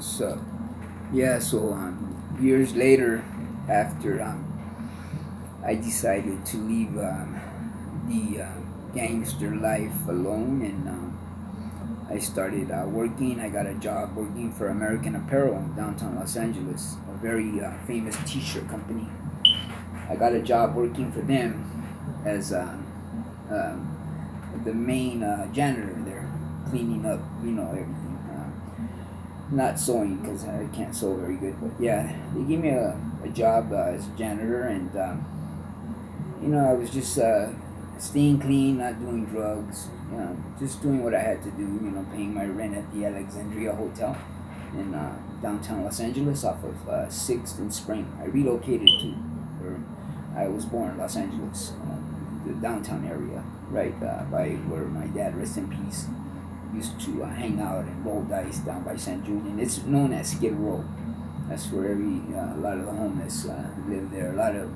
What's up? Yeah, so years later, after I decided to leave the gangster life alone, and I started working. I got a job working for American Apparel in downtown Los Angeles, a very famous T-shirt company. I got a job working for them as um, the main janitor there, cleaning up, everything. Not sewing because I can't sew very good, but yeah, they gave me a job as a janitor, and I was just staying clean, not doing drugs, just doing what I had to do, paying my rent at the Alexandria Hotel in downtown Los Angeles off of 6th and Spring. I relocated to where I was born, Los Angeles, the downtown area, right by where my dad, rest in peace, used to hang out and roll dice down by San Julian. It's known as Skid Row. That's where a lot of the homeless live there. A lot of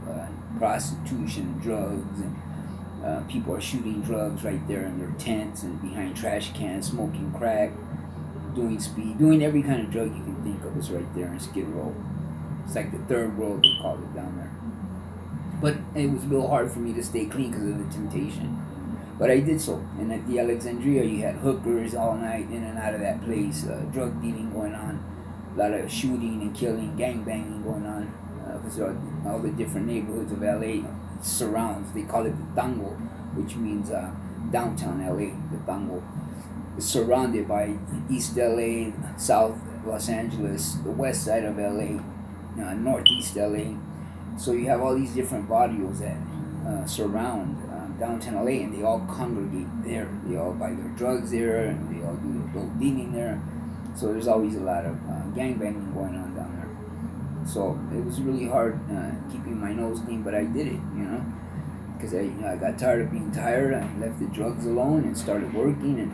prostitution, drugs, and people are shooting drugs right there in their tents and behind trash cans, smoking crack, doing speed, doing every kind of drug you can think of is right there in Skid Row. It's like the third world, they call it down there. But it was real hard for me to stay clean because of the temptation. But I did so. And at the Alexandria, you had hookers all night in and out of that place, drug dealing going on, a lot of shooting and killing, gang banging going on. Because all the different neighborhoods of LA surrounds. They call it the Tango, which means downtown LA, the Tango. It's surrounded by East LA, South Los Angeles, the west side of LA, Northeast LA. So you have all these different barrios that surround downtown LA, and they all congregate there. They all buy their drugs there, and they all do their dope dealing there. So there's always a lot of gangbanging going on down there. So it was really hard keeping my nose clean, but I did it, because I got tired of being tired. I left the drugs alone and started working, and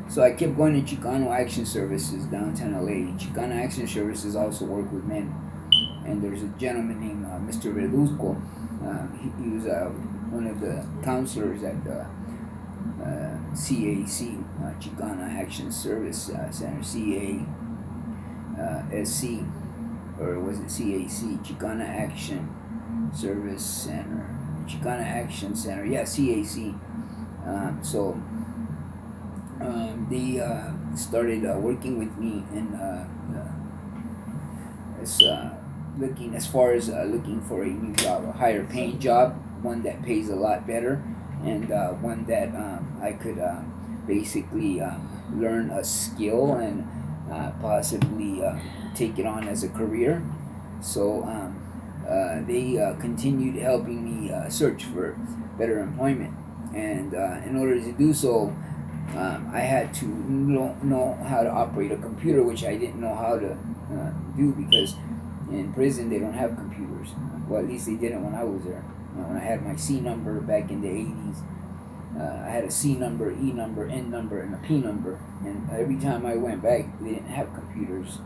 so I kept going to Chicano Action Services downtown LA. Chicano Action Services also work with men, and there's a gentleman named Mr. Reduzco. He was one of the counselors at the CAC, Chicana Action Service Center, CASC, or was it CAC, Chicana Action Service Center, Chicana Action Center, yeah, CAC. So they started working with me, and looking for a new job, a higher paying job, one that pays a lot better, and one that I could basically learn a skill and possibly take it on as a career. So they continued helping me search for better employment, and in order to do so, I had to know how to operate a computer, which I didn't know how to do, because in prison they don't have computers. Well, at least they didn't when I was there. When I had my C number back in the 80s, I had a C number, E number, N number, and a P number. And every time I went back, they didn't have computers.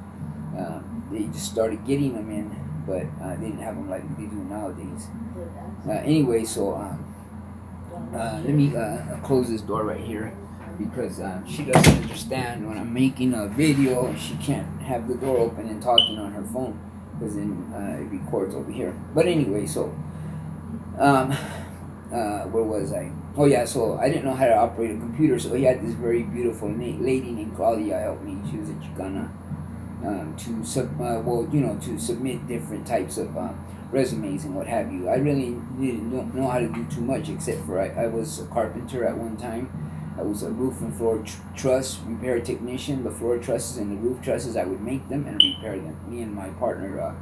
They just started getting them in, but they didn't have them like they do nowadays. Anyway, so let me close this door right here, because she doesn't understand when I'm making a video. She can't have the door open and talking on her phone, because then it records over here. But anyway, so where was I? Oh yeah, so I didn't know how to operate a computer, so he had this very beautiful lady named Claudia help me. She was a Chicana, to submit different types of resumes and what have you. I really don't know how to do too much, except for I was a carpenter at one time. I was a roof and floor truss repair technician. The floor trusses and the roof trusses, I would make them and repair them. Me and my partner,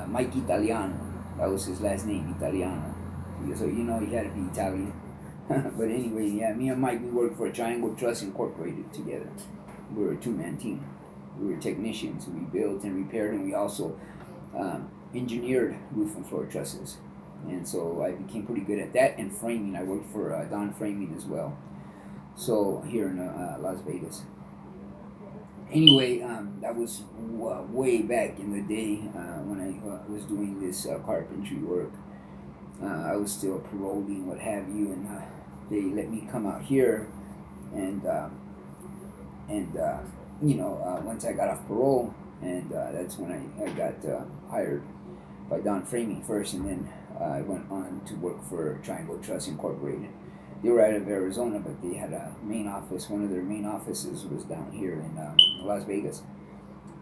Mike Italiano, that was his last name, Italiano. So he had to be Italian. But anyway, yeah, me and Mike, we worked for Triangle Truss Incorporated together. We were a two-man team. We were technicians. We built and repaired, and we also engineered roof and floor trusses. And so I became pretty good at that, and framing. I worked for Don Framing as well. So here in Las Vegas. Anyway, that was way back in the day when I was doing this carpentry work. I was still parolee, what have you, and they let me come out here and once I got off parole, and that's when I got hired by Don Framing first, and then I went on to work for Triangle Trust Incorporated. They were out of Arizona, but they had a main office. One of their main offices was down here in Las Vegas.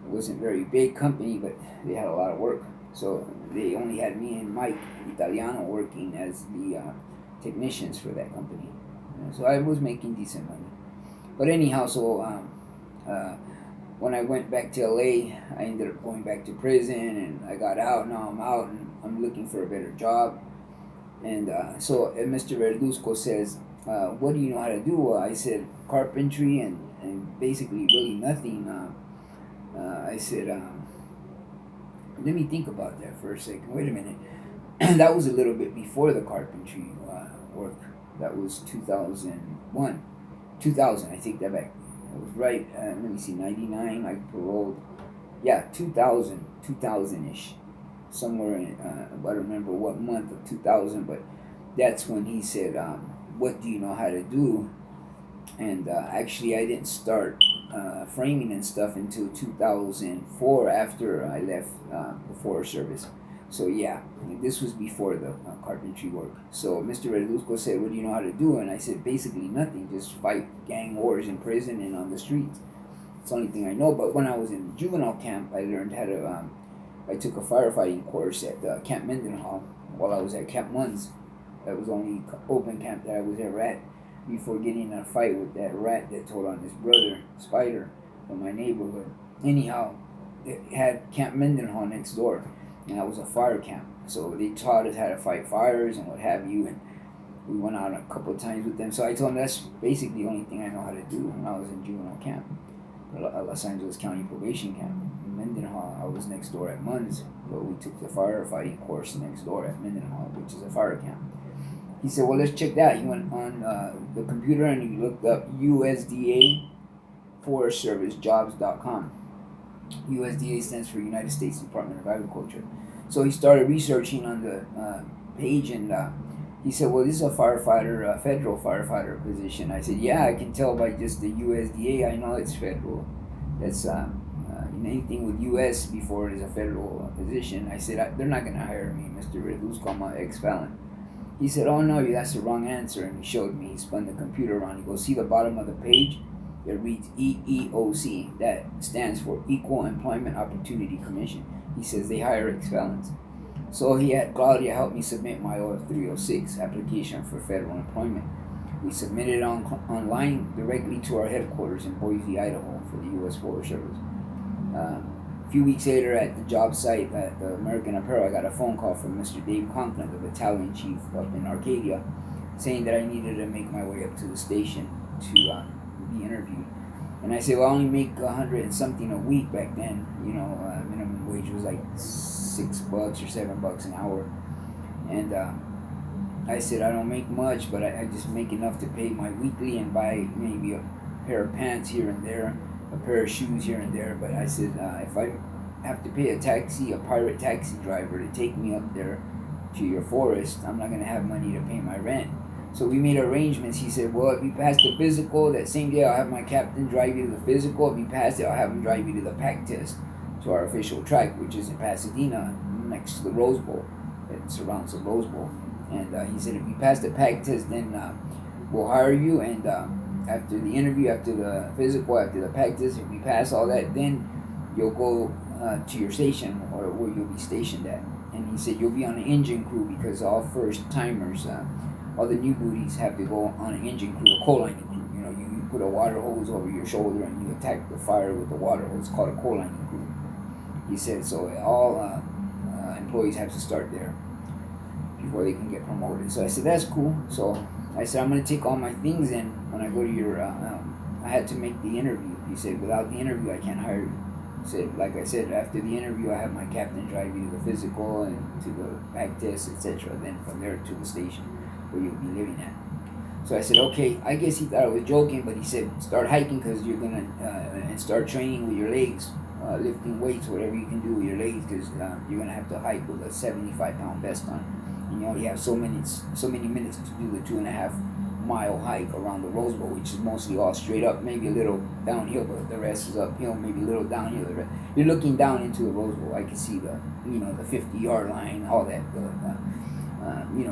It wasn't a very big company, but they had a lot of work. So they only had me and Mike Italiano working as the technicians for that company. So I was making decent money. But anyhow, so when I went back to LA, I ended up going back to prison, and I got out. Now I'm out, and I'm looking for a better job. And so Mr. Verduzco says, what do you know how to do? I said, carpentry and basically really nothing. I said, let me think about that for a second. Wait a minute. That was a little bit before the carpentry work. That was 2001. 2000, I take that back. It was right, let me see, 99, I paroled. Yeah, 2000-ish. Somewhere in, I don't remember what month of 2000, but that's when he said, what do you know how to do? And actually, I didn't start framing and stuff until 2004 after I left the Forest Service. So yeah, this was before the carpentry work. So Mr. Verduzco said, what do you know how to do? And I said, basically nothing, just fight gang wars in prison and on the streets. It's the only thing I know. But when I was in juvenile camp, I learned how to, I took a firefighting course at Camp Mendenhall while I was at Camp Munns. That was the only open camp that I was ever at before getting in a fight with that rat that told on his brother, Spider, from my neighborhood. Anyhow, it had Camp Mendenhall next door, and that was a fire camp. So they taught us how to fight fires and what have you, and we went out a couple of times with them. So I told them that's basically the only thing I know how to do when I was in juvenile camp, Los Angeles County Probation Camp. In Mendenhall, I was next door at Munns, but we took the firefighting course next door at Mendenhall, which is a fire camp. He said, well, let's check that. He went on the computer and he looked up USDA Forest Service Jobs.com. USDA stands for United States Department of Agriculture. So he started researching on the page, and he said, well, this is a firefighter, a federal firefighter position. I said, yeah, I can tell by just the USDA. I know it's federal. That's anything with U.S. before it is a federal position. I said, they're not going to hire me, Mr. Verduzco, I'm an ex-felon. He said, oh no, that's the wrong answer. And he showed me, he spun the computer around. He goes, see the bottom of the page? It reads EEOC. That stands for Equal Employment Opportunity Commission. He says they hire ex-felons. So he had Claudia help me submit my OF-306 application for federal employment. We submitted it online directly to our headquarters in Boise, Idaho for the U.S. Forest Service. A few weeks later at the job site at the American Apparel, I got a phone call from Mr. Dave Conklin, the battalion chief up in Arcadia, saying that I needed to make my way up to the station to be interviewed. And I said, well, I only make 100 and something a week back then. Minimum wage was like $6 or $7 an hour. And I said, I don't make much, but I just make enough to pay my weekly and buy maybe a pair of pants here and there, a pair of shoes here and there. But I said, if I have to pay a pirate taxi driver to take me up there to your forest, I'm not going to have money to pay my rent. So we made arrangements. He said, well, if you pass the physical, that same day I'll have my captain drive you to the physical. If you pass it, I'll have him drive you to the pack test, to our official track, which is in Pasadena, next to the Rose Bowl. It surrounds the Rose Bowl. And he said, if you pass the pack test, then we'll hire you. And after the interview, after the physical, after the pack test, if you pass all that, then you'll go to your station, or where you'll be stationed at. And he said, you'll be on an engine crew, because all first timers, all the new booties have to go on an engine crew, a coal lining crew. You put a water hose over your shoulder and you attack the fire with the water hose. It's called a coal lining crew. He said, so all employees have to start there before they can get promoted. So I said, that's cool. So I said, I'm going to take all my things in when I go to your, I had to make the interview. He said, without the interview, I can't hire you. He said, like I said, after the interview, I have my captain drive you to the physical and to the back test, etc. Then from there to the station where you'll be living at. So I said, okay. I guess he thought I was joking, but he said, start hiking, because you're going to, and start training with your legs, lifting weights, whatever you can do with your legs, because you're going to have to hike with a 75-pound vest on. And you only have so many minutes to do the 2.5 mile hike around the Rose Bowl, which is mostly all straight up, maybe a little downhill, but the rest is uphill, maybe a little downhill. You're looking down into the Rose Bowl. I can see the 50-yard line, all that.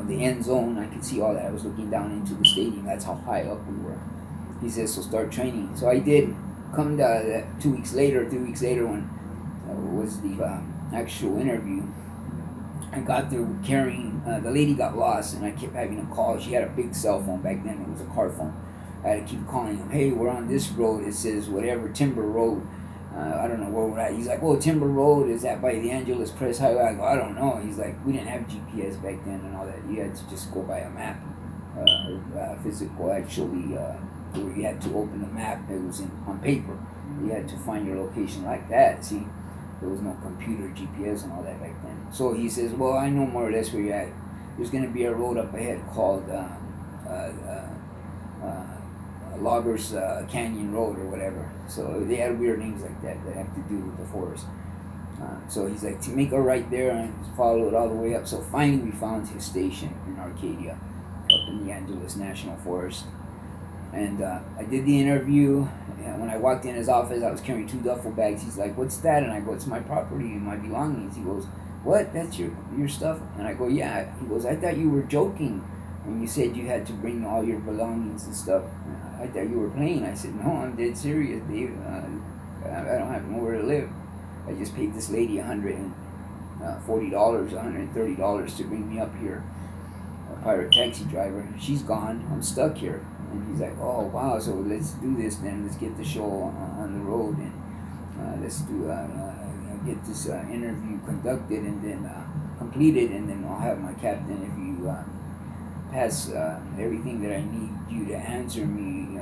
The end zone. I could see all that. I was looking down into the stadium. That's how high up we were. He says, so start training. So I did. Come 2 weeks later, 3 weeks later, when was the actual interview, I got there carrying, the lady got lost, and I kept having to call. She had a big cell phone back then. It was a car phone. I had to keep calling him. Hey, we're on this road. It says whatever, Timber Road. I don't know where we're at. He's like, oh, Timber Road, is that by the Angeles Press Highway? I go, I don't know. He's like, we didn't have GPS back then and all that. You had to just go by a map, physical, actually, where you had to open the map. It was on paper. You had to find your location like that. See, there was no computer, GPS, and all that back then. So he says, well, I know more or less where you're at. There's going to be a road up ahead called Loggers Canyon Road or whatever. So they had weird names like that have to do with the forest. So he's like, to make a right there, and follow it all the way up. So finally we found his station in Arcadia, up in the Angeles National Forest. And I did the interview, and when I walked in his office, I was carrying 2 duffel bags. He's like, what's that? And I go, it's my property and my belongings. He goes, what? That's your stuff? And I go, yeah. He goes, I thought you were joking when you said you had to bring all your belongings and stuff. I thought you were playing. I said, no, I'm dead serious, Dave. I don't have nowhere to live. I just paid this lady $140, $130 to bring me up here. A pirate taxi driver. She's gone. I'm stuck here. And he's like, oh, wow, so let's do this then. Let's get the show on the road, and let's do get this interview conducted and then completed, and then I'll have my captain, if you pass everything that I need you to answer me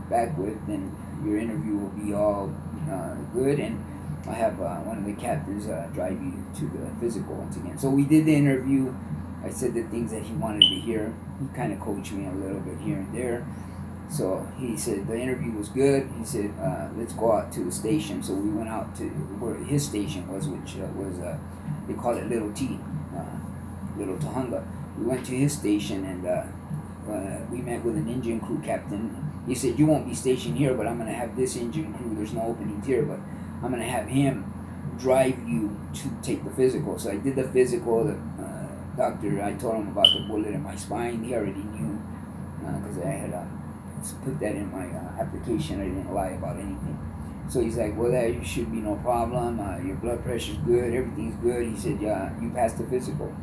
back with, then your interview will be all good, and I'll have one of the captains drive you to the physical once again. So we did the interview. I said the things that he wanted to hear. He kind of coached me a little bit here and there. So he said the interview was good. He said, let's go out to the station. So we went out to where his station was, which was, they call it Little T, Little Tahunga. We went to his station, and we met with an engine crew captain. He said, you won't be stationed here, but I'm going to have this engine crew. There's no openings here, but I'm going to have him drive you to take the physical. So I did the physical. The doctor, I told him about the bullet in my spine. He already knew, because I had put that in my application. I didn't lie about anything. So he's like, well, that should be no problem. Your blood pressure's good. Everything's good. He said, yeah, you passed the physical.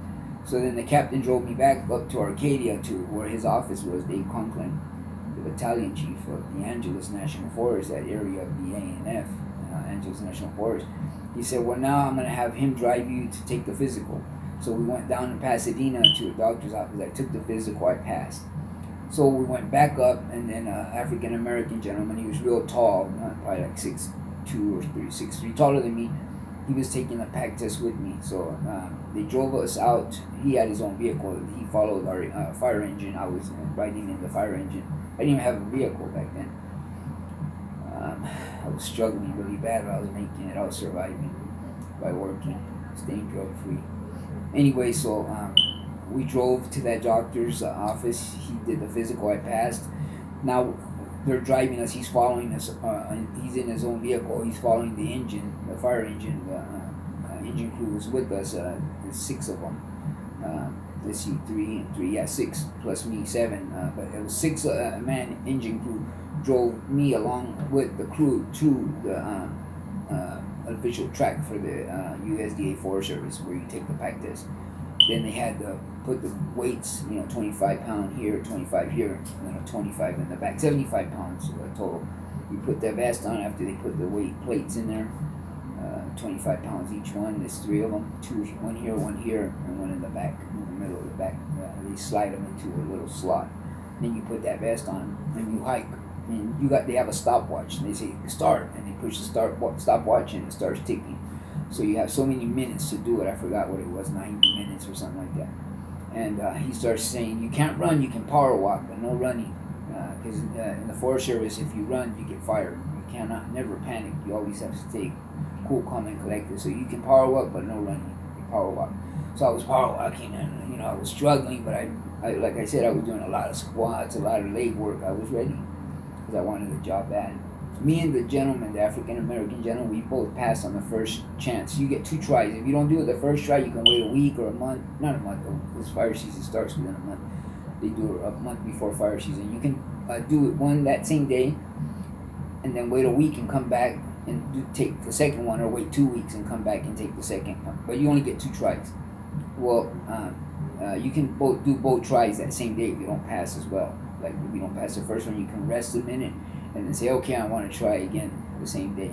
So then the captain drove me back up to Arcadia, to where his office was, Dave Conklin, the battalion chief of the Angeles National Forest, that area of the ANF, Angeles National Forest. He said, well, now I'm going to have him drive you to take the physical. So we went down to Pasadena to a doctor's office. I took the physical. I passed. So we went back up, and then an African-American gentleman, he was real tall, probably like 6'2" or 6'3", taller than me. He was taking a pack test with me. So they drove us out. He had his own vehicle. He followed our fire engine. I was riding in the fire engine. I didn't even have a vehicle back then. I was struggling really bad, but I was making it. I was surviving by working, staying drug-free. Anyway, so we drove to that doctor's office. He did the physical. I passed. Now they're driving us. He's following us. He's in his own vehicle. He's following the engine, the fire engine. The engine crew was with us. There's 6 of them. Let's see, 3 and 3. Yeah, 6 plus me, 7. But it was 6 man engine crew drove me along with the crew to the official track for the USDA Forest Service, where you take the pack test. Then they had to put the weights, 25 pound here, 25 here, 25 in the back, 75 pounds total. You put that vest on after they put the weight plates in there, 25 pounds each one. There's 3 of them, 2, one here, and one in the back, in the middle of the back. They slide them into a little slot. Then you put that vest on, and you hike. And they have a stopwatch, and they say start, and they push the stopwatch, and it starts ticking. So you have so many minutes to do it. I forgot what it was, 90 minutes or something like that. And he starts saying, you can't run, you can power walk, but no running. Because in the Forest Service, if you run, you get fired. You cannot, never panic. You always have to stay cool, calm, and collected. So you can power walk, but no running. You power walk. So I was power walking, and I was struggling, but I like I said, I was doing a lot of squats, a lot of leg work. I was ready because I wanted the job bad. Me and the gentleman, the African American gentleman, we both passed on the first chance. You get 2 tries. If you don't do it the first try, you can wait a week or a month. Not a month, because fire season starts within a month. They do it a month before fire season. You can do it one that same day, and then wait a week and come back and take the second one, or wait 2 weeks and come back and take the second one. But you only get 2 tries. Well, you can do both tries that same day if you don't pass as well. Like if you don't pass the first one, you can rest a minute and then say, okay, I want to try again the same day.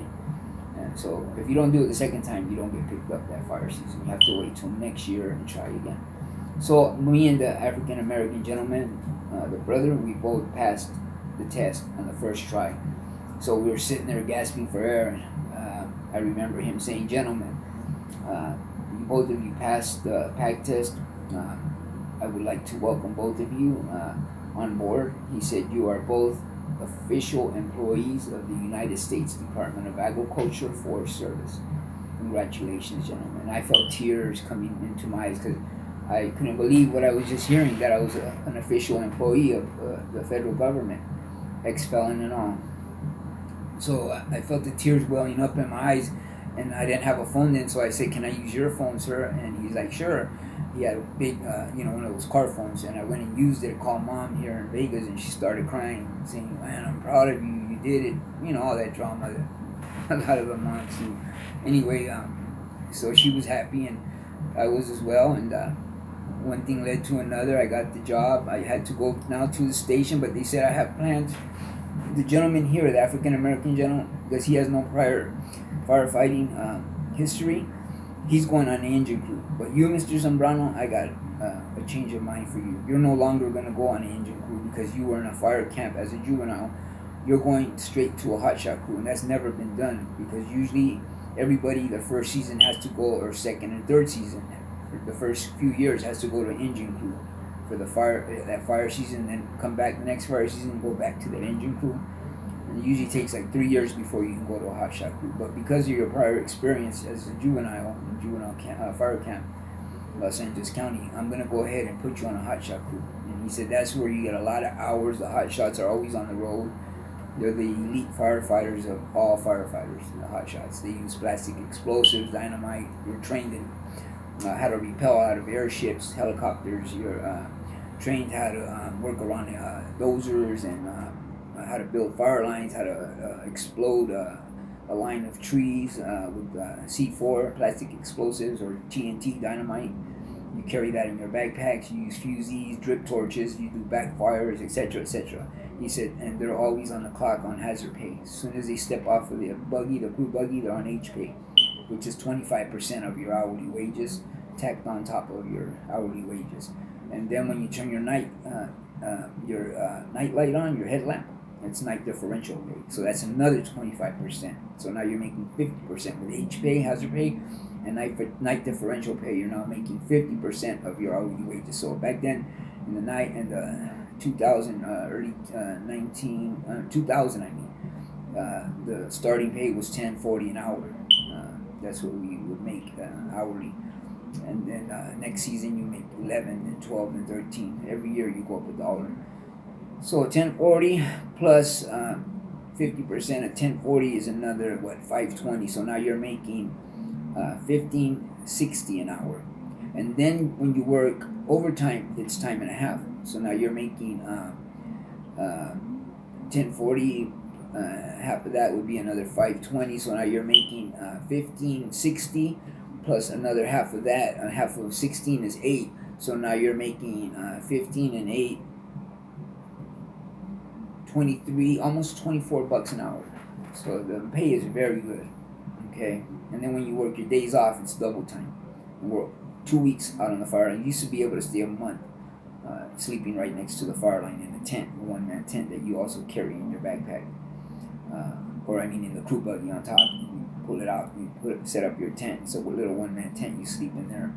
And so if you don't do it the second time, you don't get picked up that fire season. You have to wait till next year and try again. So me and the African American gentleman, the brother, we both passed the test on the first try. So we were sitting there gasping for air. I remember him saying, "Gentlemen, both of you passed the PAC test. I would like to welcome both of you on board." He said, "You are both official employees of the United States Department of Agriculture Forest Service. Congratulations, gentlemen." I felt tears coming into my eyes because I couldn't believe what I was just hearing, that I was an official employee of the federal government, ex-felon and all. So I felt the tears welling up in my eyes, and I didn't have a phone then, so I said, "Can I use your phone, sir?" And he's like, "Sure." He had a big, one of those car phones, and I went and used it to call Mom here in Vegas, and she started crying, saying, "Man, I'm proud of you. You did it." All that drama that a lot of them want to. Anyway, so she was happy, and I was as well, and one thing led to another. I got the job. I had to go now to the station, but they said I have plans. The gentleman here, the African American gentleman, because he has no prior firefighting history, he's going on the engine crew. But you, Mr. Zambrano, I got a change of mind for you. You're no longer going to go on the engine crew because you were in a fire camp as a juvenile. You're going straight to a hotshot crew, and that's never been done, because usually everybody the first season has to go, or second and third season, the first few years has to go to engine crew for that fire season, then come back the next fire season and go back to that engine crew. And it usually takes like 3 years before you can go to a hotshot crew. But because of your prior experience as a juvenile in fire camp, Los Angeles County, I'm gonna go ahead and put you on a hotshot crew. And he said that's where you get a lot of hours. The hotshots are always on the road. They're the elite firefighters of all firefighters. The hotshots. They use plastic explosives, dynamite. You're trained in how to repel out of airships, helicopters. You're trained how to work around dozers, and how to build fire lines, how to explode a line of trees with C4 plastic explosives or TNT dynamite. You carry that in your backpacks. You use fusees, drip torches. You do backfires, etc., etc. He said, and they're always on the clock on hazard pay. As soon as they step off of the crew buggy, they're on H pay, which is 25% of your hourly wages, tacked on top of your hourly wages. And then when you turn your night light on, your headlamp, it's night differential pay. So that's another 25%. So now you're making 50% with H pay, hazard pay, and night differential pay. You're now making 50% of your hourly wages. So back then, in the night and 2000, early 2000, the starting pay was $10.40 an hour. That's what we would make hourly. And then next season you make 11 and 12 and 13. Every year you go up $1. So $10.40 plus 50% of $10.40 is another $5.20. So now you're making $15.60 an hour. And then when you work overtime, it's time and a half. So now you're making $10.40. Half of that would be another $5.20. So now you're making $15.60 plus another half of that. Half of 16 is 8. So now you're making 15 and 8, 23, almost $24 an hour. So the pay is very good. Okay, and then when you work your days off, it's double time. And we're 2 weeks out on the fire line. You used to be able to stay a month sleeping right next to the fire line in a tent, a one-man tent that you also carry in your backpack, in the crew buggy on top. You pull it out, set up your tent. So with a little one-man tent, you sleep in there.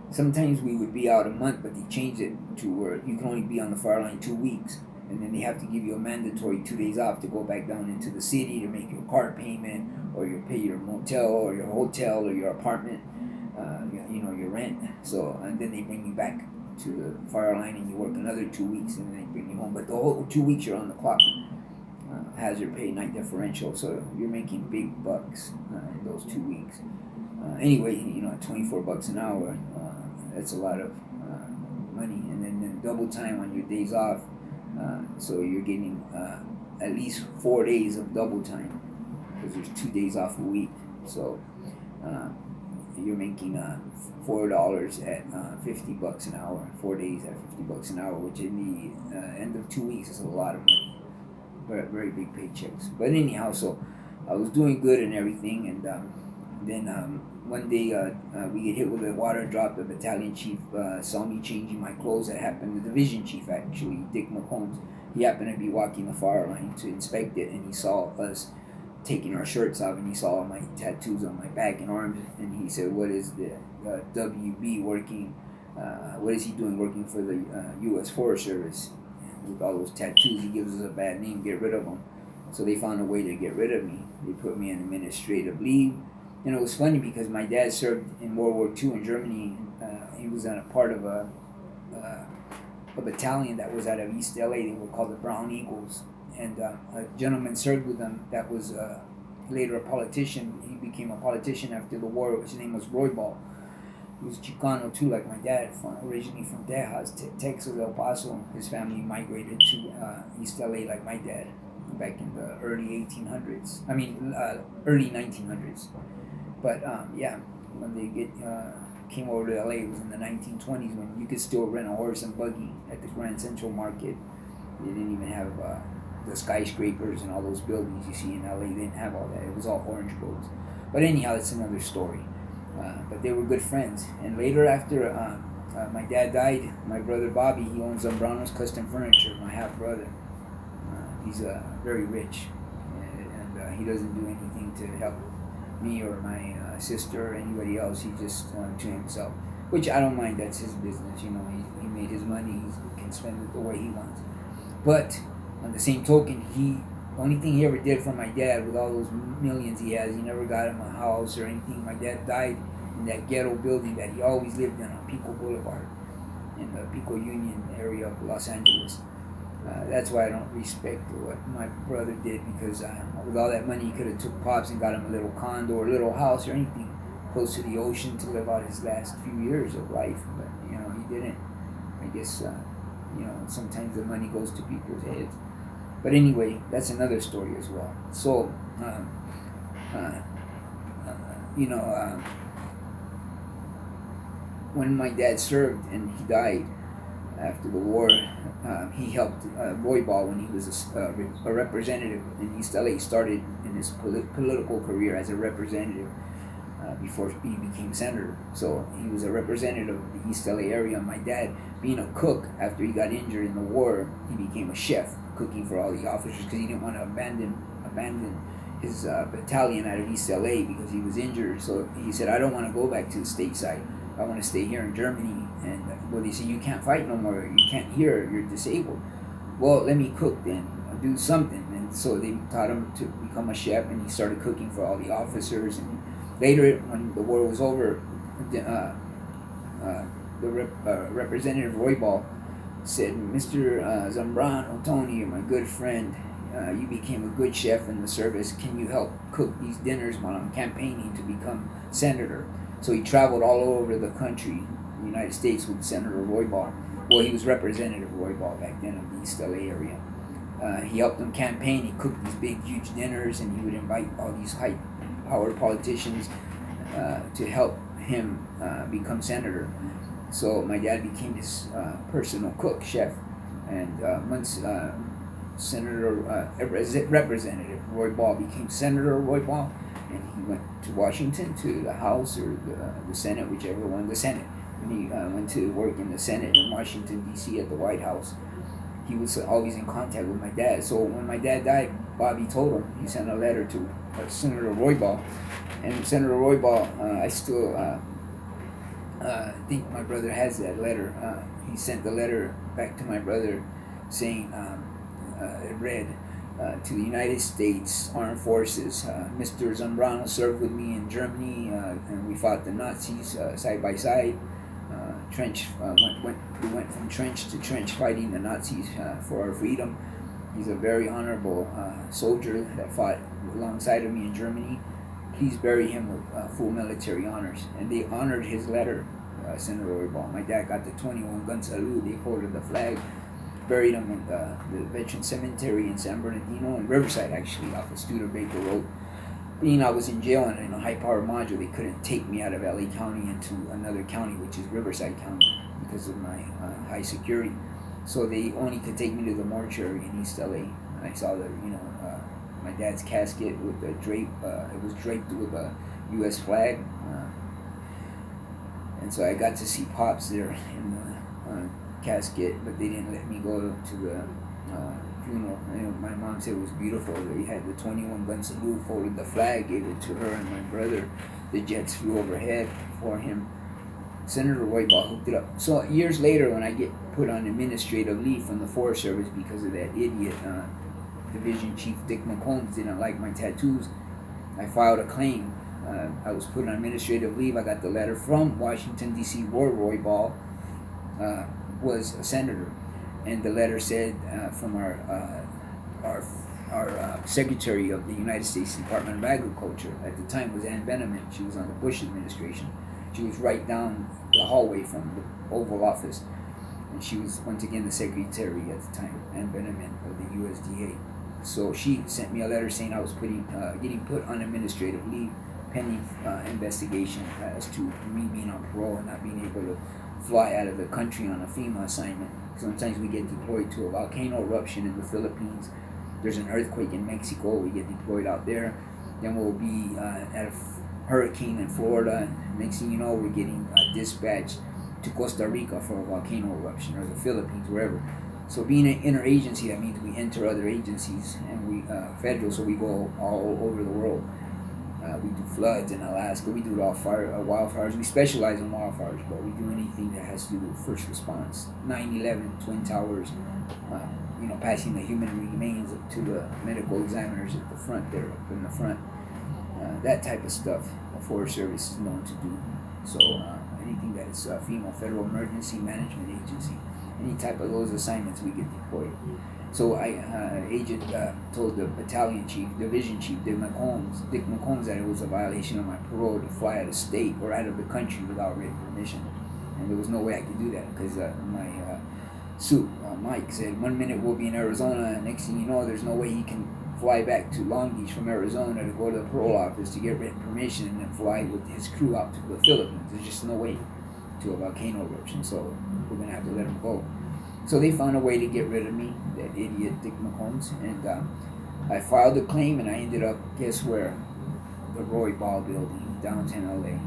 Sometimes we would be out a month, but they changed it to where you can only be on the fire line 2 weeks, and then they have to give you a mandatory 2 days off to go back down into the city to make your car payment, or you pay your motel or your hotel or your apartment, your rent. So, and then they bring you back to the fire line and you work another 2 weeks and then they bring you home. But the whole 2 weeks you're on the clock. Hazard pay, night differential, so you're making big bucks in those 2 weeks. Anyway, 24 bucks an hour, that's a lot of money. And then double time on your days off, so you're getting at least 4 days of double time because there's 2 days off a week. So you're making $4 at 50 bucks an hour, 4 days at 50 bucks an hour, which in the end of 2 weeks is a lot of money. Very, very big paychecks. But anyhow, so I was doing good and everything, and then one day we get hit with a water drop. The battalion chief saw me changing my clothes. That happened. The division chief, actually, Dick McCombs, he happened to be walking the fire line to inspect it, and he saw us taking our shirts off, and he saw my tattoos on my back and arms, and he said, "What is the WB working? What is he doing working for the U.S. Forest Service? With all those tattoos, he gives us a bad name. Get rid of them." So they found a way to get rid of me. They put me on administrative leave. And it was funny because my dad served in World War II in Germany. He was on a part of a battalion that was out of East L.A. They were called the Brown Eagles. And a gentleman served with them that was later a politician. He became a politician after the war. His name was Roy Ball. He was Chicano too, like my dad, originally from Texas, El Paso. His family migrated to East LA like my dad back in the early 1800s. Early 1900s. But when they came over to LA, it was in the 1920s when you could still rent a horse and buggy at the Grand Central Market. They didn't even have the skyscrapers and all those buildings you see in LA. They didn't have all that. It was all orange groves. But anyhow, it's another story. But they were good friends. And later, after my dad died, my brother Bobby, he owns Zambrano's Custom Furniture, my half-brother. He's very rich, and he doesn't do anything to help me or my sister or anybody else. He just to himself, which I don't mind. That's his business. He made his money. He can spend it the way he wants. But on the same token, the only thing he ever did for my dad, with all those millions he has, he never got him a house or anything. My dad died in that ghetto building that he always lived in on Pico Boulevard, in the Pico Union area of Los Angeles. That's why I don't respect what my brother did, because with all that money, he could have took Pops and got him a little condo or a little house or anything close to the ocean to live out his last few years of life. But, he didn't. I guess, sometimes the money goes to people's heads. But anyway, that's another story as well. So, when my dad served and he died after the war, he helped Roy Ball when he was a representative in East LA. He started in his political career as a representative before he became senator. So he was a representative of the East LA area. My dad, being a cook, after he got injured in the war, he became a chef, cooking for all the officers, because he didn't want to abandon his battalion out of East LA because he was injured. So he said, "I don't want to go back to the stateside. I want to stay here in Germany." And they said, "You can't fight no more. You can't here. You're disabled." "Well, let me cook then. I'll do something." And so they taught him to become a chef, and he started cooking for all the officers. And later, when the war was over, Representative Roy Ball said, "Mr. Zambrano, Tony, you're my good friend. You became a good chef in the service. Can you help cook these dinners while I'm campaigning to become senator?" So he traveled all over the country, the United States, with Senator Roy Ball. Well, he was Representative Roy Ball back then of the East LA area. He helped him campaign. He cooked these big, huge dinners, and he would invite all these high-powered politicians to help him become senator. So my dad became his personal cook, chef. And once Representative Roy Ball became Senator Roy Ball, and he went to Washington, to the House or the Senate, whichever one, the Senate. When he went to work in the Senate in Washington, D.C. at the White House, he was always in contact with my dad. So when my dad died, Bobby told him, he sent a letter to Senator Roy Ball. And Senator Roy Ball, I still think my brother has that letter. He sent the letter back to my brother saying, it read, to the United States Armed Forces. Mr. Zambrano served with me in Germany, and we fought the Nazis side by side. We went from trench to trench fighting the Nazis for our freedom. He's a very honorable soldier that fought alongside of me in Germany. Please bury him with full military honors. And they honored his letter, Senator Roybal. My dad got the 21 gun salute. They folded the flag, buried him in the Veteran Cemetery in San Bernardino, in Riverside actually, off of Studebaker Road. Being I was in jail and in a high-power module, they couldn't take me out of L.A. County into another county, which is Riverside County, because of my high security. So they only could take me to the mortuary in East L.A. I saw my dad's casket with the drape. It was draped with a U.S. flag, and so I got to see Pops there in the casket, but they didn't let me go to the funeral. My mom said it was beautiful. They had the 21 gun salute, folded the flag, gave it to her and my brother. The jets flew overhead for him. Senator Roybal hooked it up. So years later, when I get put on administrative leave from the Forest Service because of that idiot Division Chief Dick McCombs didn't like my tattoos, I filed a claim. I was put on administrative leave. I got the letter from Washington, D.C., where Roybal was a senator. And the letter said from our Secretary of the United States Department of Agriculture, at the time was Ann Beneman. She was on the Bush administration. She was right down the hallway from the Oval Office. And she was, once again, the secretary at the time, Ann Beneman of the USDA. So she sent me a letter saying I was getting put on administrative leave pending investigation as to me being on parole and not being able to fly out of the country on a FEMA assignment. Sometimes we get deployed to a volcano eruption in the Philippines. There's an earthquake in Mexico. We get deployed out there. Then we'll be at a hurricane in Florida. Next thing you know, we're getting dispatched to Costa Rica for a volcano eruption, or the Philippines, wherever. So being an interagency, that means we enter other agencies, and we federal, so we go all over the world. We do floods in Alaska. We do all wildfires. We specialize in wildfires, but we do anything that has to do with first response. 9/11, Twin Towers, passing the human remains to the medical examiners at the front there, up in the front. That type of stuff the Forest Service is known to do. So anything that is FEMA, Federal Emergency Management Agency, any type of those assignments, we get deployed. So agent told the battalion chief, division chief, Dick McCombs, that it was a violation of my parole to fly out of state or out of the country without written permission. And there was no way I could do that because my suit, Mike, said 1 minute we'll be in Arizona, and next thing you know, there's no way he can fly back to Long Beach from Arizona to go to the parole office to get written permission and then fly with his crew out to the Philippines. There's just no way to a volcano eruption, so we're going to have to let him go. So they found a way to get rid of me, that idiot Dick McCombs, and I filed a claim, and I ended up, guess where? The Roybal building, downtown LA.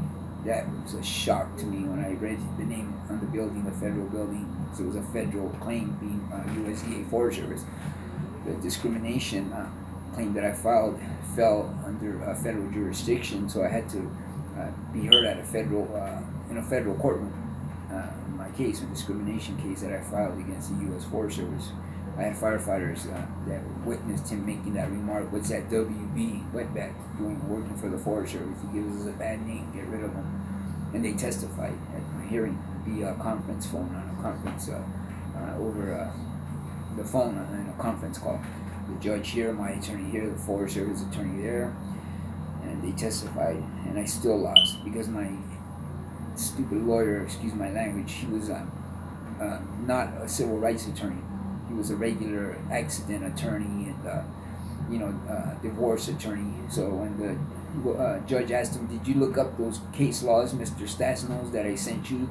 That was a shock to me when I read the name on the building, the federal building. So it was a federal claim, being USDA Forest Service. The discrimination claim that I filed fell under federal jurisdiction, so I had to be heard at a federal in a federal courtroom. My case, a discrimination case that I filed against the U.S. Forest Service. I had firefighters that witnessed him making that remark, "What's that WB wetback doing working for the Forest Service? He gives us a bad name, get rid of him." And they testified at my hearing via conference phone, on a conference over the phone in a conference call. The judge here, my attorney here, the Forest Service attorney there, and they testified, and I still lost because my stupid lawyer, excuse my language, he was not a civil rights attorney. He was a regular accident attorney and divorce attorney. So when the judge asked him, "Did you look up those case laws, Mr. Stasnos, that I sent you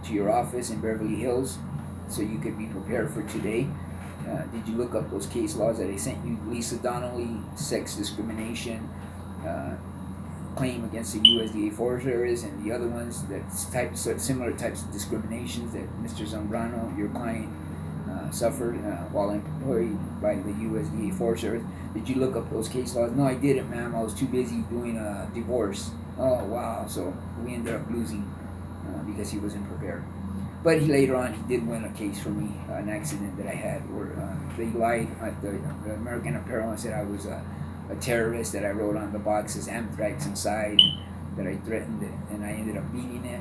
to your office in Beverly Hills so you could be prepared for today? Did you look up those case laws that I sent you? Lisa Donnelly, sex discrimination, claim against the USDA Forest Service, and the other ones similar types of discriminations that Mr. Zambrano, your client, suffered while employed by the USDA Forest Service. Did you look up those case laws?" "No, I didn't, ma'am. I was too busy doing a divorce." "Oh, wow." So we ended up losing because he wasn't prepared. But later on, he did win a case for me, an accident that I had where they lied at the American Apparel and said I was a terrorist, that I wrote on the boxes anthrax inside, that I threatened it, and I ended up beating it.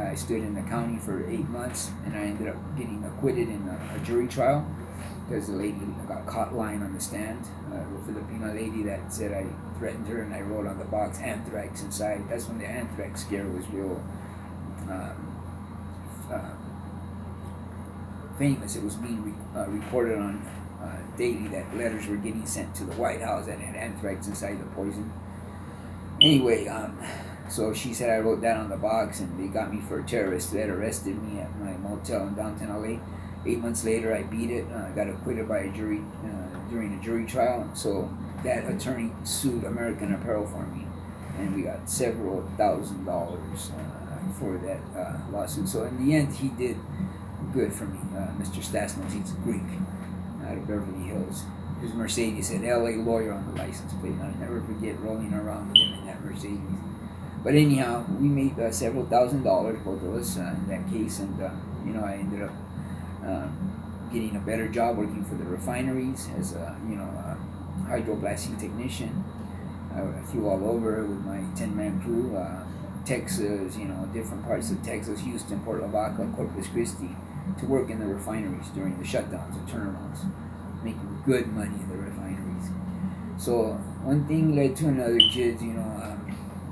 I stood in the county for 8 months, and I ended up getting acquitted in a jury trial because the lady got caught lying on the stand. The Filipino lady that said I threatened her, and I wrote on the box anthrax inside. That's when the anthrax scare was real famous. It was being reported on daily that letters were getting sent to the White House that had anthrax inside the poison. Anyway, so she said I wrote that on the box, and they got me for a terrorist threat, arrested me at my motel in downtown LA. 8 months later, I beat it. Got acquitted by a jury during a jury trial. So that attorney sued American Apparel for me, and we got several $1,000s for that lawsuit. So in the end, he did good for me. Mr. Stasnos, he's a Greek out of Beverly Hills. His Mercedes had L.A. lawyer on the license plate. I'll never forget rolling around with him in that Mercedes. But anyhow, we made several $1,000s, both of us, in that case, and I ended up getting a better job working for the refineries as a hydroblasting technician. I flew all over with my 10-man crew, Texas, different parts of Texas, Houston, Port Lavaca, Corpus Christi, to work in the refineries during the shutdowns, the turnarounds, making good money in the refineries. So one thing led to another, kids.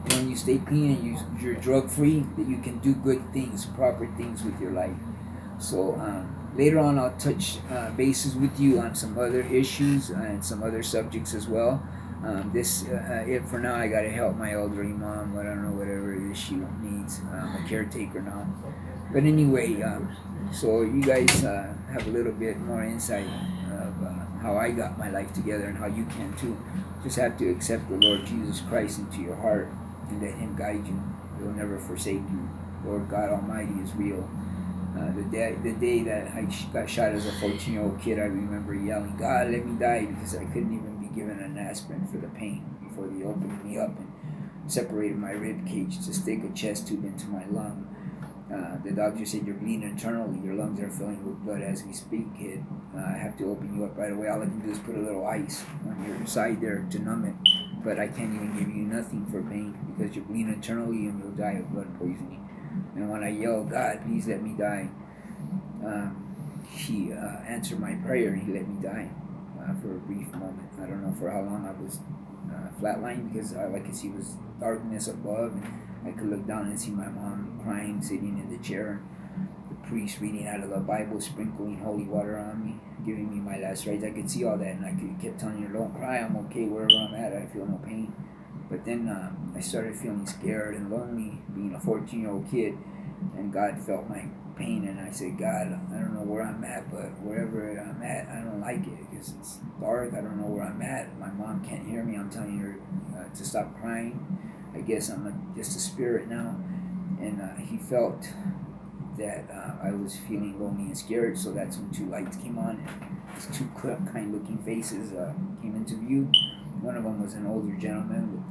When you stay clean and you're drug free, that you can do good things, proper things with your life. So later on, I'll touch bases with you on some other issues and some other subjects as well. For now, I gotta help my elderly mom. I don't know, whatever it is she needs. I'm a caretaker now. But anyway, so you guys have a little bit more insight of how I got my life together and how you can too. Just have to accept the Lord Jesus Christ into your heart and let Him guide you. He'll never forsake you. Lord God Almighty is real. The day that I got shot as a 14-year-old kid, I remember yelling, "God, let me die," because I couldn't even be given an aspirin for the pain before they opened me up and separated my rib cage to stick a chest tube into my lung. The doctor said, "You're bleeding internally. Your lungs are filling with blood as we speak, kid. I have to open you up right away. All I can do is put a little ice on your side there to numb it. But I can't even give you nothing for pain because you're bleeding internally and you'll die of blood poisoning." And when I yelled, "God, please let me die," He answered my prayer and He let me die for a brief moment. I don't know for how long I was flatlined, because all I could see was darkness above, and I could look down and see my mom crying, sitting in the chair, the priest reading out of the Bible, sprinkling holy water on me, giving me my last rites. I could see all that, and I kept telling her, "Don't cry, I'm okay, wherever I'm at, I feel no pain." But then I started feeling scared and lonely, being a 14-year-old kid, and God felt my pain, and I said, "God, I don't know where I'm at, but wherever I'm at, I don't like it because it's dark. I don't know where I'm at. My mom can't hear me. I'm telling her to stop crying. I guess I'm just a spirit now." And He felt that I was feeling lonely and scared, so that's when two lights came on, and these two kind-looking faces came into view. One of them was an older gentleman with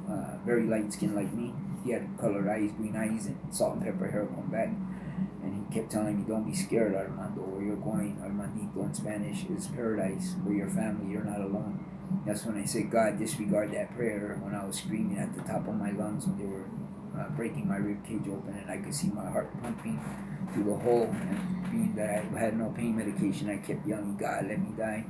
very light skin like me. He had colored eyes, green eyes, and salt and pepper hair come back. And he kept telling me, "Don't be scared, Armando. Where you're going, Armandito in Spanish, is paradise. We're your family. You're not alone." That's when I said, "God, disregard that prayer," when I was screaming at the top of my lungs when they were breaking my rib cage open, and I could see my heart pumping through the hole. And being that I had no pain medication, I kept yelling, "God, let me die."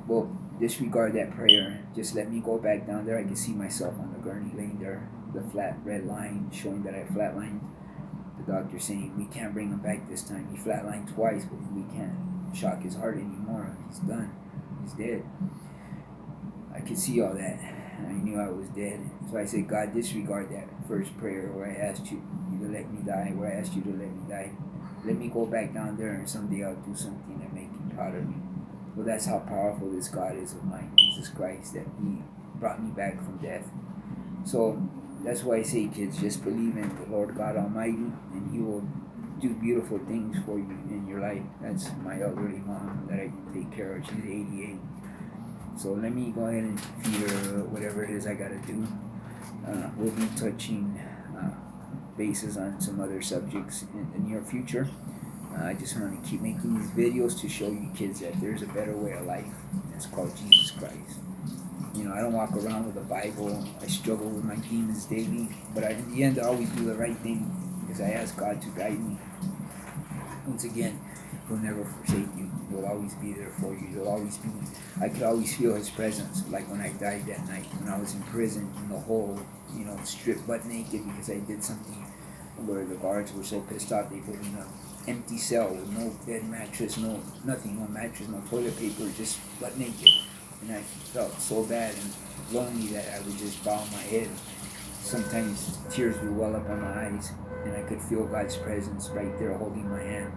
Well, disregard that prayer. Just let me go back down there. I could see myself on the gurney laying there, the flat red line showing that I flatlined. The doctor saying, "We can't bring him back this time. He flatlined twice, but we can't shock his heart anymore. He's done. He's dead." I could see all that, and I knew I was dead. So I said, "God, disregard that first prayer where I asked you to let me die, where I asked you to let me die. Let me go back down there, and someday I'll do something to make you proud of me." Well, that's how powerful this God is of mine, Jesus Christ, that He brought me back from death. So that's why I say, kids, just believe in the Lord God Almighty, and He will do beautiful things for you in your life. That's my elderly mom that I take care of. She's 88. So let me go ahead and feed her whatever it is I gotta do. We'll be touching bases on some other subjects in the near future. I just want to keep making these videos to show you kids that there's a better way of life. It's called Jesus Christ. You know, I don't walk around with a Bible. I struggle with my demons daily, but in the end, I always do the right thing because I ask God to guide me. Once again, He'll never forsake you. He'll always be there for you. He'll always be. I could always feel His presence, like when I died that night, when I was in prison in the hole, you know, stripped butt naked because I did something where the guards were so pissed off they put me in an empty cell with no bed mattress, no nothing, no mattress, no toilet paper, just butt naked. And I felt so bad and lonely that I would just bow my head. Sometimes tears would well up on my eyes, and I could feel God's presence right there holding my hand.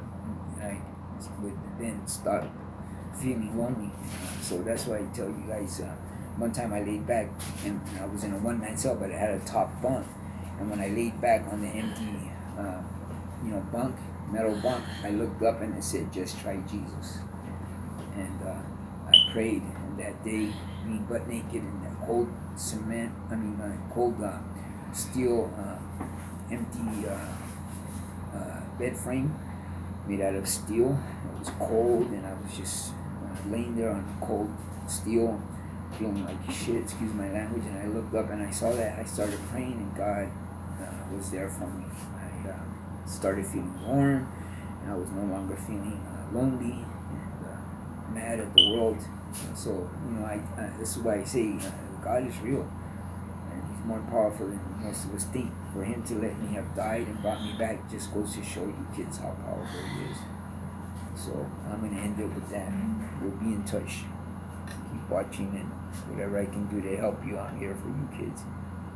And I would then stop feeling lonely. So that's why I tell you guys, one time I laid back, and I was in a one-man cell, but it had a top bunk. And when I laid back on the empty, bunk, metal bunk, I looked up and it said, "Just try Jesus." And I prayed, and that day, being butt naked in that cold cement, cold steel, empty bed frame made out of steel. It was cold, and I was just laying there on cold steel, feeling like shit, excuse my language. And I looked up and I saw that. I started praying, and God was there for me. I started feeling warm, and I was no longer feeling lonely and mad at the world. So, this is why I say God is real, and He's more powerful than most of us think. For Him to let me have died and brought me back just goes to show you kids how powerful He is. So I'm going to end it with that. We'll be in touch. Keep watching, and whatever I can do to help you, I'm here for you kids.